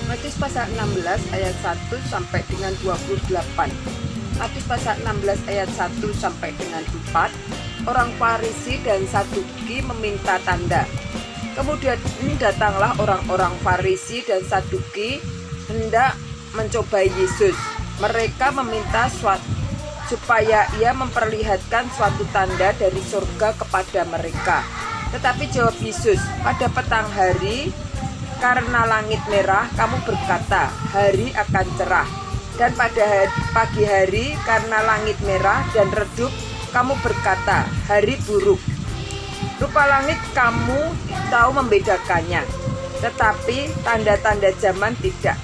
Matius pasal 16 ayat 1 sampai dengan 28. Matius pasal 16 ayat 1 sampai dengan 4. Orang Farisi dan Saduki meminta tanda. Kemudian datanglah orang-orang Farisi dan Saduki hendak mencobai Yesus. Mereka meminta supaya ia memperlihatkan suatu tanda dari surga kepada mereka. Tetapi jawab Yesus, pada petang hari karena langit merah kamu berkata hari akan cerah, dan pada pagi hari karena langit merah dan redup kamu berkata hari buruk. Rupa langit kamu tahu membedakannya, tetapi tanda-tanda zaman tidak.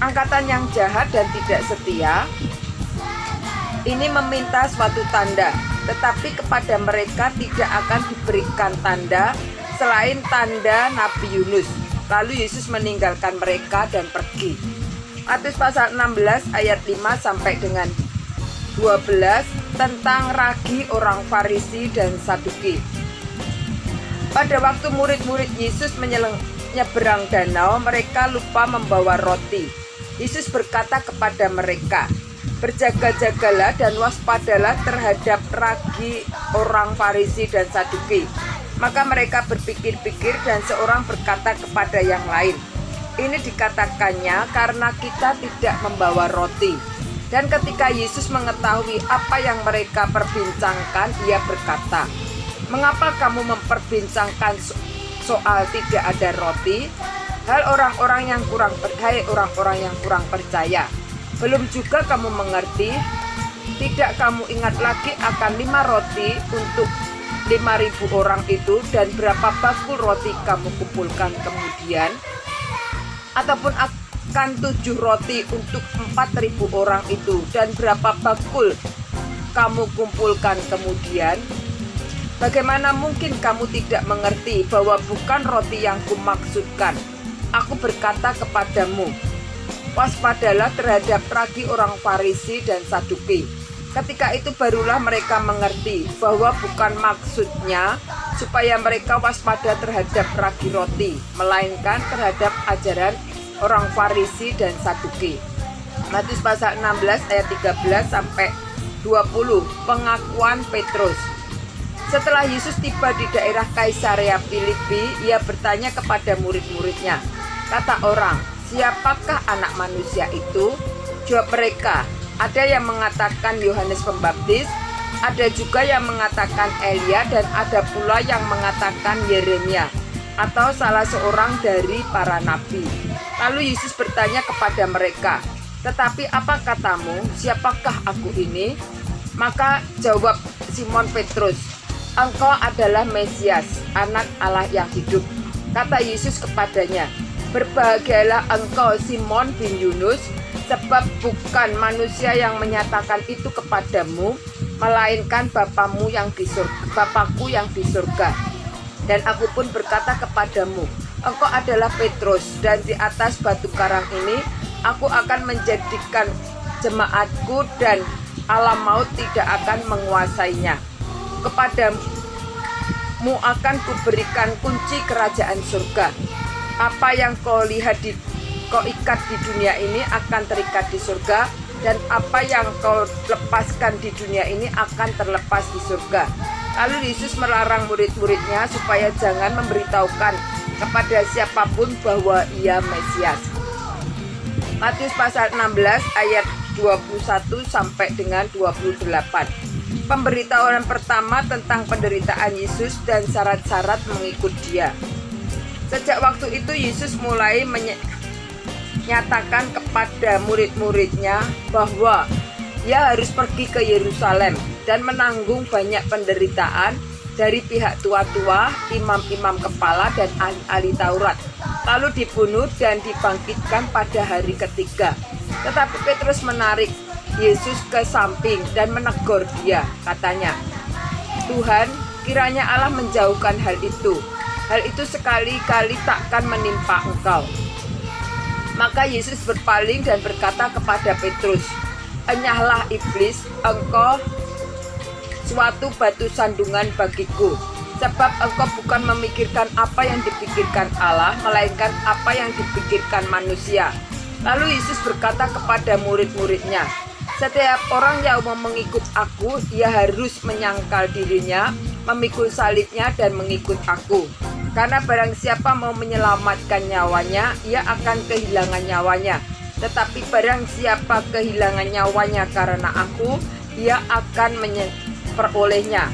Angkatan yang jahat dan tidak setia ini meminta suatu tanda, tetapi kepada mereka tidak akan diberikan tanda selain tanda Nabi Yunus. Lalu Yesus meninggalkan mereka dan pergi. Matius pasal 16 ayat 5 sampai dengan 12 tentang ragi orang Farisi dan Saduki. Pada waktu murid-murid Yesus menyeberang danau, mereka lupa membawa roti. Yesus berkata kepada mereka, berjaga-jagalah dan waspadalah terhadap ragi orang Farisi dan Saduki. Maka mereka berpikir-pikir dan seorang berkata kepada yang lain, ini dikatakannya karena kita tidak membawa roti. Dan ketika Yesus mengetahui apa yang mereka perbincangkan, ia berkata, mengapa kamu memperbincangkan soal tidak ada roti? Hai orang-orang yang kurang percaya, belum juga kamu mengerti? Tidak kamu ingat lagi akan 5 roti untuk 5.000 orang itu, dan berapa bakul roti kamu kumpulkan kemudian? Ataupun akan 7 roti untuk 4.000 orang itu, dan berapa bakul kamu kumpulkan kemudian? Bagaimana mungkin kamu tidak mengerti bahwa bukan roti yang kumaksudkan? Aku berkata kepadamu, waspadalah terhadap ragi orang Farisi dan Saduki. Ketika itu barulah mereka mengerti bahwa bukan maksudnya supaya mereka waspada terhadap ragi roti, melainkan terhadap ajaran orang Farisi dan Saduki. Matius pasal 16 ayat 13 sampai 20. Pengakuan Petrus. Setelah Yesus tiba di daerah Kaisarea Filipi, ia bertanya kepada murid-muridnya, kata orang, siapakah anak manusia itu? Jawab mereka, ada yang mengatakan Yohanes Pembaptis, ada juga yang mengatakan Elia, dan ada pula yang mengatakan Yeremia atau salah seorang dari para nabi. Lalu Yesus bertanya kepada mereka, tetapi apa katamu, siapakah aku ini? Maka jawab Simon Petrus, engkau adalah Mesias, anak Allah yang hidup. Kata Yesus kepadanya, berbahagialah engkau Simon bin Yunus, sebab bukan manusia yang menyatakan itu kepadamu, melainkan Bapakmu yang di surga, Bapakku yang di surga. Dan aku pun berkata kepadamu, engkau adalah Petrus, dan di atas batu karang ini aku akan menjadikan jemaatku, dan alam maut tidak akan menguasainya. Kepadamu akan kuberikan kunci kerajaan surga. Apa yang kau lihat kau ikat di dunia ini akan terikat di surga, dan apa yang kau lepaskan di dunia ini akan terlepas di surga. Lalu Yesus melarang murid-muridnya supaya jangan memberitahukan kepada siapapun bahwa ia Mesias. Matius pasal 16 ayat 21 sampai dengan 28. Pemberitahuan pertama tentang penderitaan Yesus dan syarat-syarat mengikut Dia. Sejak waktu itu Yesus mulai menyatakan kepada murid-muridnya bahwa ia harus pergi ke Yerusalem dan menanggung banyak penderitaan dari pihak tua-tua, imam-imam kepala, dan ahli-ahli Taurat, lalu dibunuh dan dibangkitkan pada hari ketiga. Tetapi Petrus menarik Yesus ke samping dan menegur dia, katanya, Tuhan, kiranya Allah menjauhkan hal itu. Hal itu sekali-kali takkan menimpa engkau. Maka Yesus berpaling dan berkata kepada Petrus, enyahlah iblis, engkau suatu batu sandungan bagiku, sebab engkau bukan memikirkan apa yang dipikirkan Allah, melainkan apa yang dipikirkan manusia. Lalu Yesus berkata kepada murid-muridnya, "Setiap orang yang mau mengikut aku, ia harus menyangkal dirinya, memikul salibnya dan mengikut aku. Karena barang siapa mau menyelamatkan nyawanya, ia akan kehilangan nyawanya. Tetapi barang siapa kehilangan nyawanya karena aku, ia akan memperolehnya.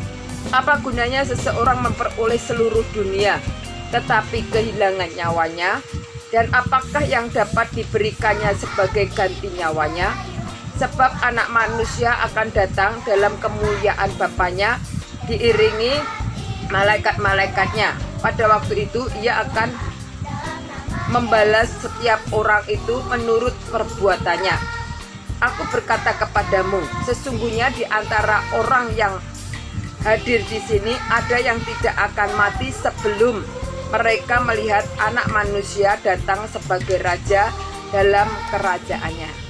Apa gunanya seseorang memperoleh seluruh dunia, tetapi kehilangan nyawanya? Dan apakah yang dapat diberikannya sebagai ganti nyawanya? Sebab Anak Manusia akan datang dalam kemuliaan Bapanya, diiringi malaikat-malaikatnya. Pada waktu itu ia akan membalas setiap orang itu menurut perbuatannya. Aku berkata kepadamu, sesungguhnya di antara orang yang hadir di sini ada yang tidak akan mati sebelum mereka melihat Anak Manusia datang sebagai Raja dalam kerajaannya."